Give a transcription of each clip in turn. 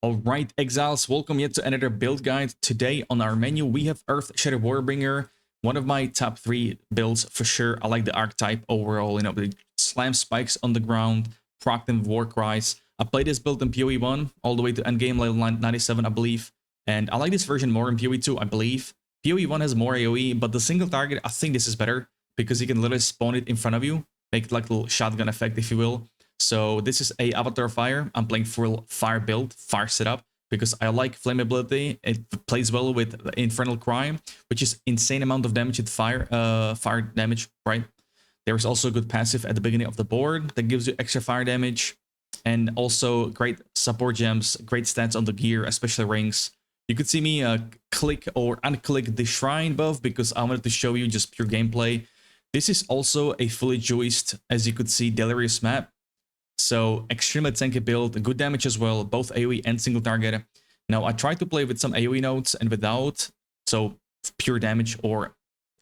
Alright, Exiles, welcome yet to another build guide. Today on our menu, we have Earthshatter Warbringer, one of my top 3 builds for sure. I like the archetype overall, the slam spikes on the ground, proc them with war cries. I played this build in PoE 1 all the way to endgame level 97, I believe. And I like this version more in PoE 2, I believe. PoE 1 has more AoE, but the single target, I think this is better because you can literally spawn it in front of you, make it like a little shotgun effect, if you will. So this is a Avatar Fire. I'm playing full fire build, fire setup, because I like flammability. It plays well with Infernal Cry, which is insane amount of damage with fire damage, right? There's also a good passive at the beginning of the board that gives you extra fire damage. And also great support gems, great stats on the gear, especially rings. You could see me click or unclick the shrine buff because I wanted to show you just pure gameplay. This is also a fully juiced, as you could see, Delirious map. So extremely tanky build, good damage as well, both AoE and single target. Now I tried to play with some AoE nodes and without, so pure damage or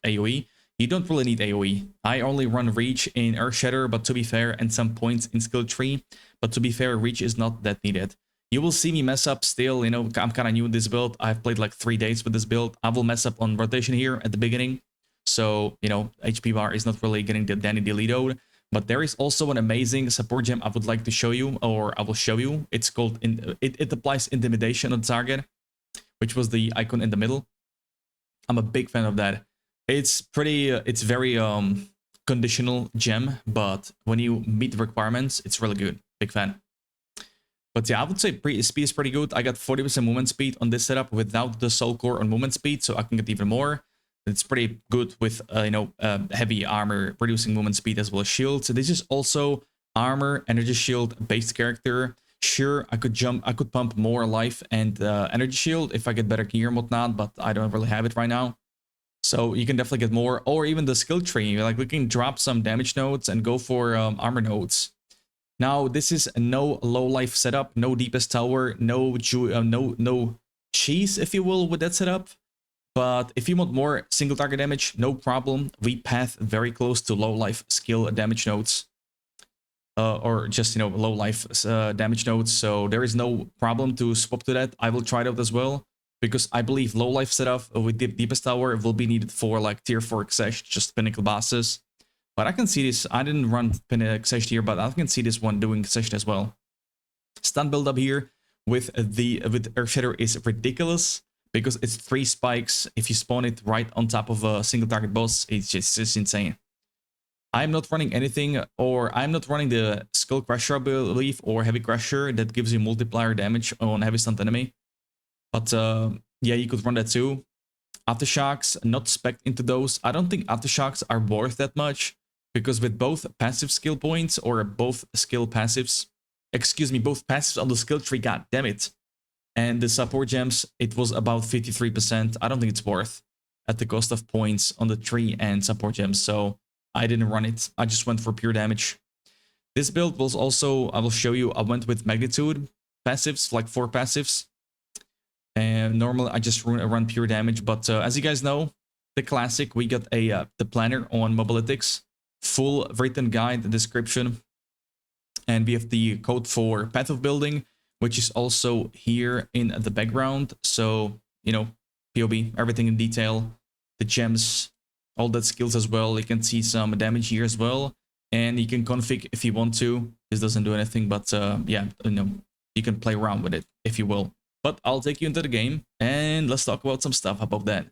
AoE. You don't really need AoE. I only run Reach in Earthshatter, but to be fair, and some points in skill tree. But to be fair, Reach is not that needed. You will see me mess up still, I'm kind of new in this build. I've played like 3 days with this build. I will mess up on rotation here at the beginning. So, HP bar is not really getting the Danny Deletoed. But there is also an amazing support gem I would like to show you, or I will show you. It's called, it applies Intimidation on the target, which was the icon in the middle. I'm a big fan of that. It's very conditional gem, but when you meet the requirements, it's really good. Big fan. But yeah, I would say speed is pretty good. I got 40% movement speed on this setup without the soul core on movement speed, so I can get even more. It's pretty good with, heavy armor, reducing movement speed as well as shield. So this is also armor, energy shield based character. Sure, I could pump more life and energy shield if I get better gear and whatnot, but I don't really have it right now. So you can definitely get more, or even the skill tree. Like we can drop some damage nodes and go for armor nodes. Now this is no low life setup, no deepest tower, no cheese, if you will, with that setup. But if you want more single target damage, no problem. We path very close to low life skill damage nodes. Or just, low life damage nodes. So there is no problem to swap to that. I will try it out as well. Because I believe low life setup with the deepest tower will be needed for like tier 4 Exesh, just pinnacle bosses. But I can see this. I didn't run Exesh here, but I can see this one doing Exesh as well. Stun build up here with Earthshatter is ridiculous. Because it's 3 spikes. If you spawn it right on top of a single target boss, it's just insane. I'm not running anything, or I'm not running the Skull Crusher, I believe, or Heavy Crusher that gives you multiplier damage on heavy stunned enemy. But yeah, you could run that too. Aftershocks, not spec into those. I don't think Aftershocks are worth that much, because with both passive skill points, or both skill passives, both passives on the skill tree, god damn it. And the support gems, it was about 53%. I don't think it's worth at the cost of points on the tree and support gems. So I didn't run it. I just went for pure damage. This build was also, I will show you, I went with magnitude passives, like 4 passives. And normally I just run pure damage. But as you guys know, the classic, we got the planner on Mobalytics. Full written guide, description. And we have the code for Path of Building, which is also here in the background. So, POB, everything in detail, the gems, all that skills as well. You can see some damage here as well. And you can config if you want to. This doesn't do anything, but yeah, you can play around with it if you will. But I'll take you into the game and let's talk about some stuff above that.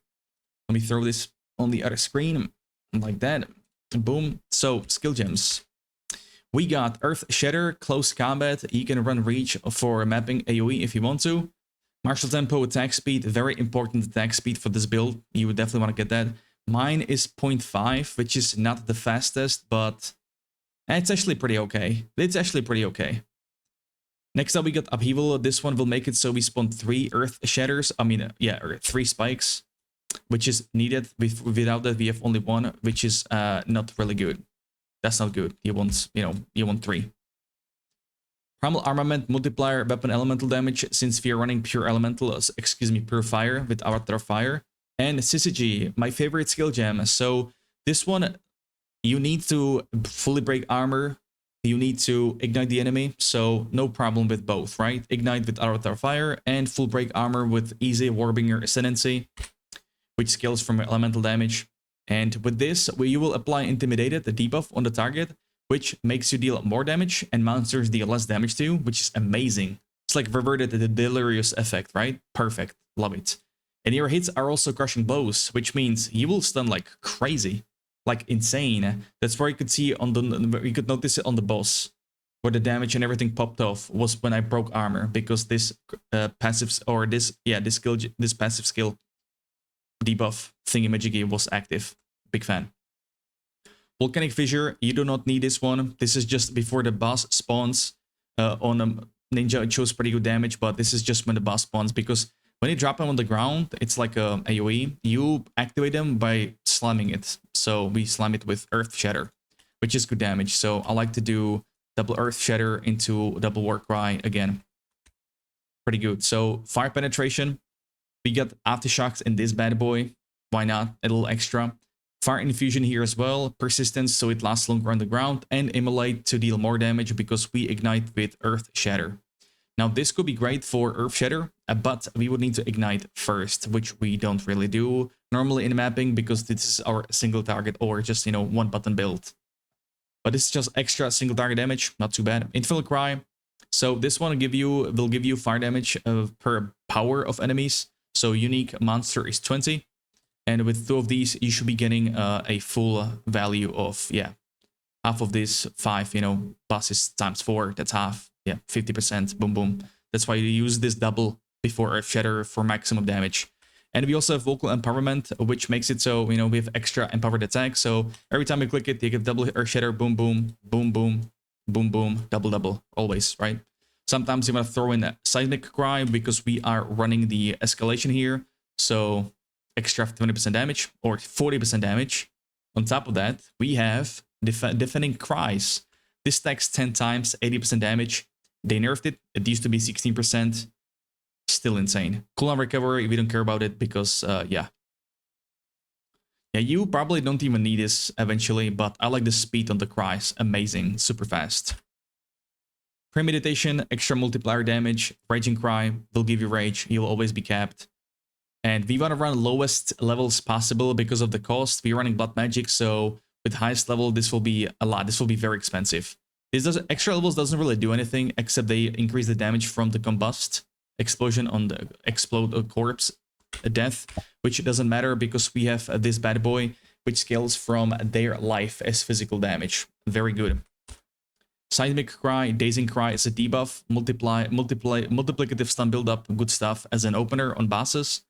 Let me throw this on the other screen like that. Boom. So, skill gems. We got Earthshatter, Close Combat. You can run Reach for mapping AoE if you want to. Martial Tempo, Attack Speed. Very important attack speed for this build. You would definitely want to get that. Mine is 0.5, which is not the fastest, but it's actually pretty okay. Next up, we got Upheaval. This one will make it so we spawn 3 Earthshatters. 3 spikes, which is needed. Without that, we have only 1, which is not really good. That's not good. You want 3. Primal Armament, Multiplier, Weapon Elemental Damage, since we are running pure Elemental, pure Fire with Avatar Fire. And Syzygy, my favorite skill gem. So this one, you need to fully break armor you need to ignite the enemy, so no problem with both, right? Ignite with Avatar Fire and full break armor with easy Warbringer Ascendancy, which scales from elemental damage. And with this, you will apply Intimidated, the debuff on the target, which makes you deal more damage and monsters deal less damage to you, which is amazing. It's like reverted the delirious effect, right? Perfect. Love it. And your hits are also crushing blows, which means you will stun like crazy, like insane. That's where you could see on the, you could notice it on the boss, where the damage and everything popped off was when I broke armor, because this passive, or this, yeah, this skill, this passive skill debuff thingy-majiggy was active. Big fan. Volcanic Fissure, you do not need this one. This is just before the boss spawns. On a ninja, it shows pretty good damage, but this is just when the boss spawns, because when you drop him on the ground, it's like a AoE. You activate them by slamming it. So we slam it with Earthshatter, which is good damage. So I like to do double Earthshatter into double Warcry again. Pretty good. So Fire Penetration. We got Aftershocks in this bad boy. Why not? A little extra. Fire Infusion here as well. Persistence, so it lasts longer on the ground. And Immolate to deal more damage because we ignite with Earthshatter. Now, this could be great for Earthshatter, but we would need to ignite first, which we don't really do normally in mapping because this is our single target or just, you know, one button build. But this is just extra single target damage. Not too bad. Infinite Cry. So this one will give you fire damage per power of enemies. So unique monster is 20. And with 2 of these, you should be getting a full value of, yeah, half of this 5, you know, bosses times 4. That's half. Yeah, 50%. Boom, boom. That's why you use this double before Earthshatter for maximum damage. And we also have Vocal Empowerment, which makes it so, you know, we have extra empowered attack. So every time you click it, you get double Earthshatter. Boom, boom, boom, boom, boom, boom, double, double. Always, right? Sometimes you want to throw in a Seismic Cry because we are running the escalation here. So extra 20% damage or 40% damage. On top of that, we have Defending Cries. This stacks 10 times, 80% damage. They nerfed it. It used to be 16%. Still insane. Cooldown recovery, we don't care about it because, yeah. Yeah, you probably don't even need this eventually, but I like the speed on the cries. Amazing. Super fast. Premeditation, extra multiplier damage. Raging Cry will give you rage. You'll always be capped. And we want to run lowest levels possible because of the cost. We're running Blood Magic, so with highest level, this will be a lot. This will be very expensive. This does extra levels doesn't really do anything except they increase the damage from the combust explosion on the explode corpse death, which doesn't matter because we have this bad boy which scales from their life as physical damage. Very good. Seismic Cry, Dazing Cry is a debuff, multiplicative stun buildup, good stuff as an opener on bosses.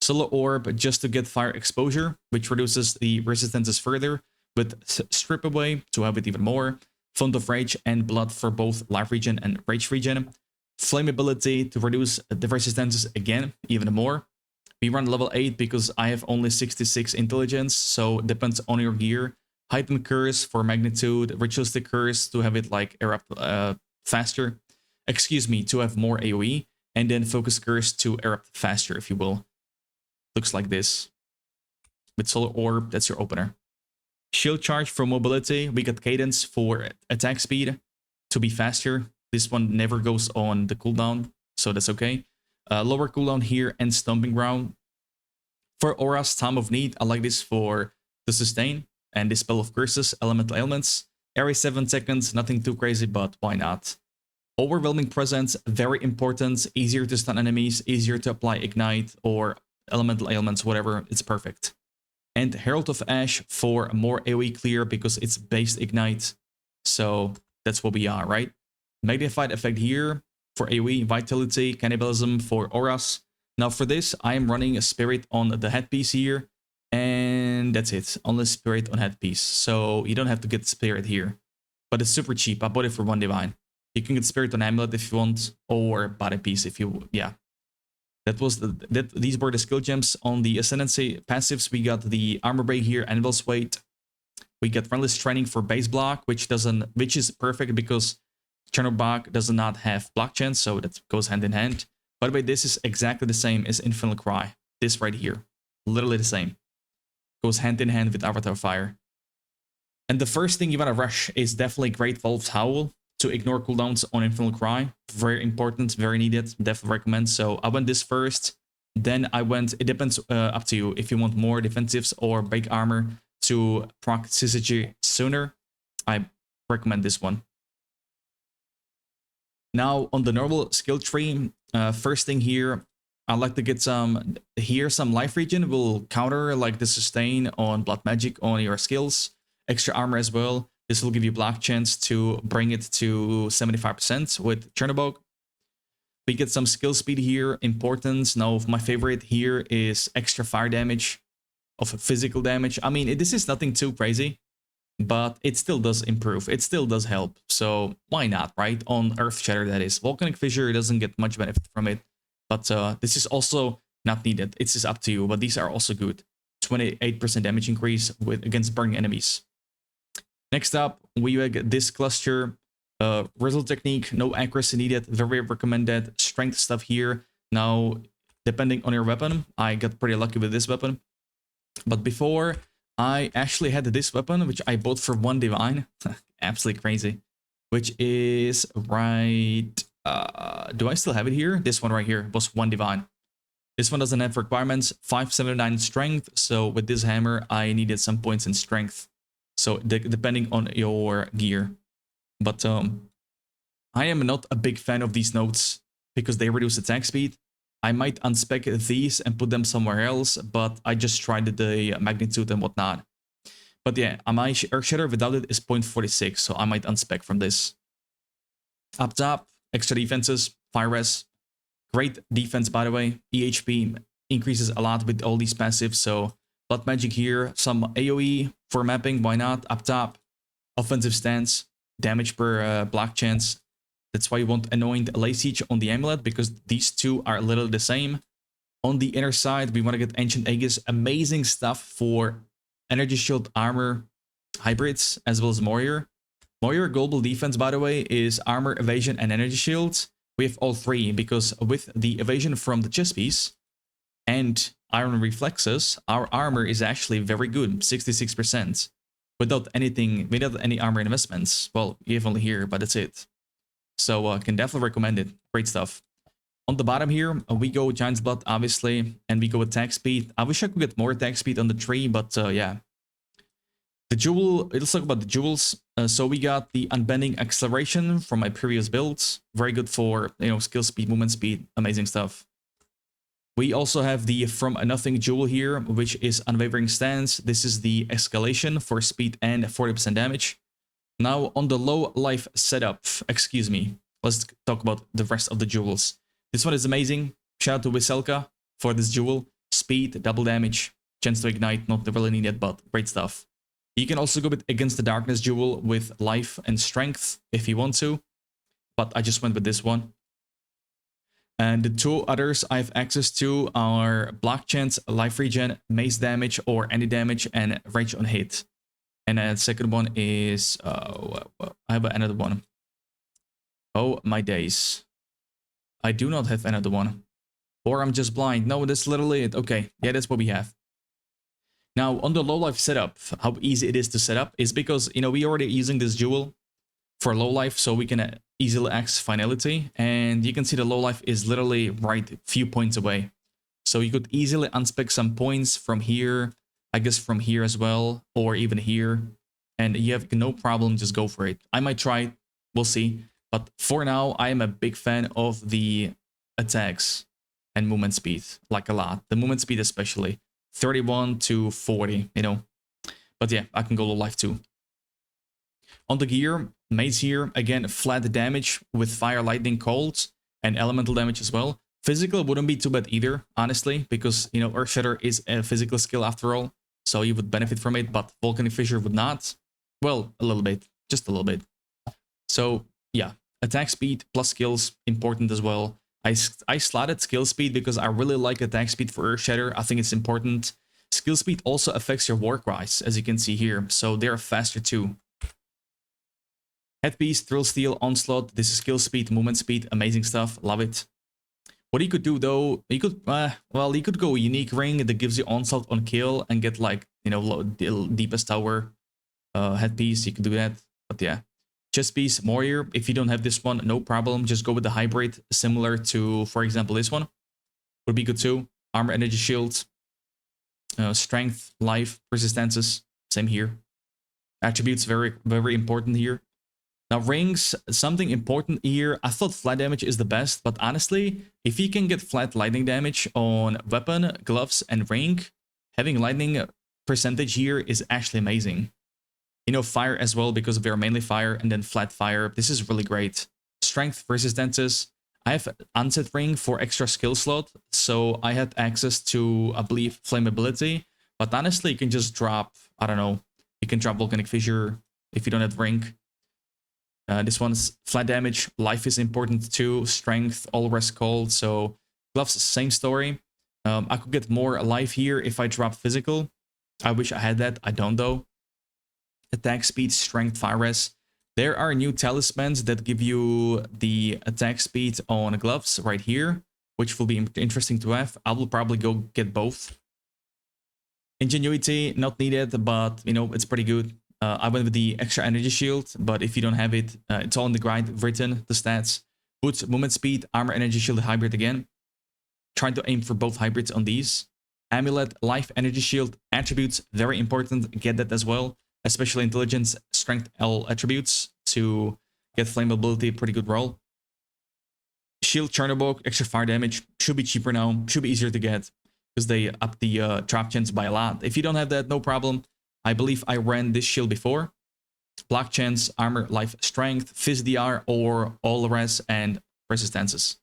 Solar Orb just to get fire exposure, which reduces the resistances further, with Strip Away to have it even more. Font of Rage and Blood for both life regen and rage regen. Flammability to reduce the resistances again, even more. We run level 8 because I have only 66 intelligence, so it depends on your gear. Heightened Curse for magnitude, Ritualistic Curse to have it like erupt faster. Excuse me, to have more AoE, and then Focus Curse to erupt faster, if you will. Looks like this. With Solar Orb, that's your opener. Shield Charge for mobility. We got Cadence for attack speed to be faster. This one never goes on the cooldown, so that's okay. Lower cooldown here and Stomping Ground. For Aura's Time of Need, I like this for the sustain and Dispel of Curses, Elemental Ailments. Every 7 seconds, nothing too crazy, but why not? Overwhelming Presence, very important. Easier to stun enemies, easier to apply Ignite or Elemental Ailments, whatever. It's perfect. And Herald of Ash for more AoE clear because it's based Ignite. So that's what we are, right? Magnified effect here for AoE, Vitality, Cannibalism for Auras. Now for this, I am running a Spirit on the headpiece here. And that's it. Only Spirit on headpiece. So you don't have to get Spirit here. But it's super cheap. I bought it for 1 divine. You can get Spirit on Amulet if you want. Or Body Piece if you... Yeah. These were the skill gems. On the Ascendancy passives, we got the Armor Break here, Anvil's Weight. We got Relentless Training for base block, which is perfect because Chernobog does not have block chance, so that goes hand in hand. By the way, this is exactly the same as Infinite Cry. This right here. Literally the same. Goes hand in hand with Avatar Fire. And the first thing you want to rush is definitely Great Wolf's Howl to ignore cooldowns on Infernal Cry. Very important, very needed, definitely recommend. So I went this first, then I went, it depends, up to you, if you want more defensives or big armor to proc Syzygy sooner, I recommend this one. Now on the normal skill tree, first thing here, I like to get some, here some life regen will counter like the sustain on blood magic on your skills, extra armor as well. This will give you black chance to bring it to 75% with Chernobog. We get some skill speed here, importance. Now my favorite here is extra fire damage of physical damage. I mean, this is nothing too crazy, but it still does improve. It still does help. So why not, right? On Earthshatter, that is. Volcanic Fissure doesn't get much benefit from it, but this is also not needed. It's just up to you, but these are also good. 28% damage increase against burning enemies. Next up, we get this cluster. Rizzle technique, no accuracy needed, very recommended. Strength stuff here. Now, depending on your weapon, I got pretty lucky with this weapon. But before, I actually had this weapon, which I bought for 1 divine. Absolutely crazy. Which is right... do I still have it here? This one right here was 1 divine. This one doesn't have requirements. 579 strength. So with this hammer, I needed some points in strength. So depending on your gear. But I am not a big fan of these notes because they reduce attack speed. I might unspec these and put them somewhere else, but I just tried the magnitude and whatnot. But yeah, my Earthshatter without it is 0.46, so I might unspec from this. Up top, extra defenses, fire res. Great defense, by the way. EHP increases a lot with all these passives, so blood magic here, some AoE for mapping, why not? Up top, offensive stance, damage per block chance. That's why you want Anoint Lay Siege on the amulet, because these two are literally the same. On the inner side, we want to get Ancient Aegis. Amazing stuff for Energy Shield armor hybrids, as well as Moyer. Moyer global defense, by the way, is armor, evasion, and energy shield. We have all three, because with the evasion from the chest piece and iron reflexes, our armor is actually very good, 66%. Without any armor investments. Well, you have only here, but that's it. So I can definitely recommend it. Great stuff. On the bottom here, we go Giant's Blood, obviously, and we go attack speed. I wish I could get more attack speed on the tree, but yeah. The jewel, let's talk about the jewels. So we got the Unbending Acceleration from my previous builds. Very good for, skill speed, movement speed, amazing stuff. We also have the From Nothing jewel here, which is Unwavering Stance. This is the escalation for speed and 40% damage. Now on the low life setup, excuse me, let's talk about the rest of the jewels. This one is amazing. Shout out to Wieselka for this jewel. Speed, double damage, chance to ignite, not really needed, but great stuff. You can also go with Against the Darkness jewel with life and strength if you want to, but I just went with this one. And the two others I have access to are Block Chance, Life Regen, Mace Damage or any damage, and Rage on Hit. And the second one is... I have another one. Oh, my days. I do not have another one. Or I'm just blind. No, that's literally it. Okay, yeah, that's what we have. Now, on the low life setup, how easy it is to set up is because, we already using this jewel for low life, so we can easily access finality. And you can see the low life is literally right a few points away. So you could easily unspec some points from here, I guess from here as well, or even here. And you have no problem, just go for it. I might try it, we'll see. But for now, I am a big fan of the attacks and movement speed, like a lot. The movement speed especially, 31 to 40, But yeah, I can go low life too. On the gear, mace here, again, flat damage with fire, lightning, cold, and elemental damage as well. Physical wouldn't be too bad either, honestly, because, Earthshatter is a physical skill after all, so you would benefit from it, but Volcanic Fissure would not. Well, a little bit, just a little bit. So, yeah, attack speed plus skills, important as well. I slotted skill speed because I really like attack speed for Earthshatter. I think it's important. Skill speed also affects your war cries, as you can see here, so they're faster too. Headpiece, Thrill Steel, Onslaught, this is skill speed, movement speed, amazing stuff, love it. What you could do though, you could, you could go Unique Ring that gives you Onslaught on kill and get like, Deepest Tower. headpiece, you can do that. But yeah, chest piece, warrior. If you don't have this one, no problem. Just go with the hybrid, similar to, for example, this one. Would be good too. Armor, energy shield, strength, life, resistances. Same here. Attributes, very, very important here. Now, rings, something important here. I thought flat damage is the best, but honestly, if you can get flat lightning damage on weapon, gloves, and ring, having lightning percentage here is actually amazing. You know, fire as well, because we are mainly fire, and then flat fire. This is really great. Strength, resistances. I have unset ring for extra skill slot, so I had access to, I believe, flammability. But honestly, you can just drop, I don't know, you can drop volcanic fissure if you don't have ring. This one's flat damage. Life is important too. Strength, all rest cold. So gloves, same story. I could get more life here if I drop physical. I wish I had that. I don't though. Attack speed, strength, fire rest. There are new talismans that give you the attack speed on gloves right here, which will be interesting to have. I will probably go get both. Ingenuity, not needed, but you know, it's pretty good. I went with the extra energy shield, but if you don't have it, it's all in the grind written, the stats. Boots, movement speed, armor, energy shield, hybrid again. Trying to aim for both hybrids on these. Amulet, life, energy shield, attributes, very important. Get that as well, especially intelligence, strength, all attributes to get flammability, pretty good roll. Shield, Chernobog, extra fire damage, should be cheaper now, should be easier to get because they up the trap chance by a lot. If you don't have that, no problem. I believe I ran this shield before. Block chance, armor, life, strength, fizz DR, or all the rest, and resistances.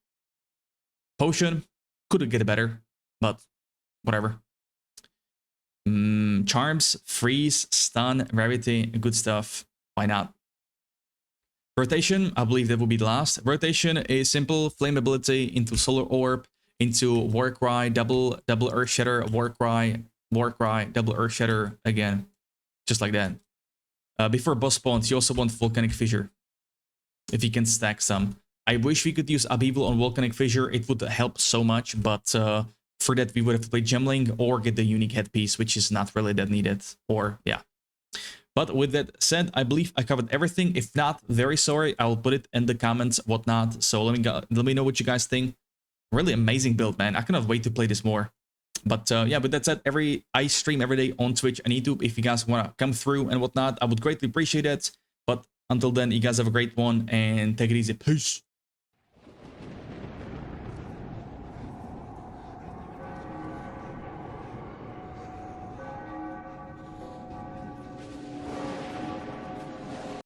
Potion, could get better, but whatever. Charms, freeze, stun, rarity, good stuff. Why not? Rotation, I believe that will be the last. Rotation is simple, flammability into solar orb, into Warcry, double Earthshatter, Warcry, double Earthshatter again. Just like that. Before boss spawns, you also want Volcanic Fissure. If you can stack some. I wish we could use Upheaval on Volcanic Fissure. It would help so much, but for that we would have to play Gemling or get the unique headpiece, which is not really that needed. Or, yeah. But with that said, I believe I covered everything. If not, very sorry. I will put it in the comments, whatnot. So let me know what you guys think. Really amazing build, man. I cannot wait to play this more. But yeah, with that said, I stream every day on Twitch and YouTube. If you guys want to come through and whatnot, I would greatly appreciate it. But until then, you guys have a great one and take it easy. Peace.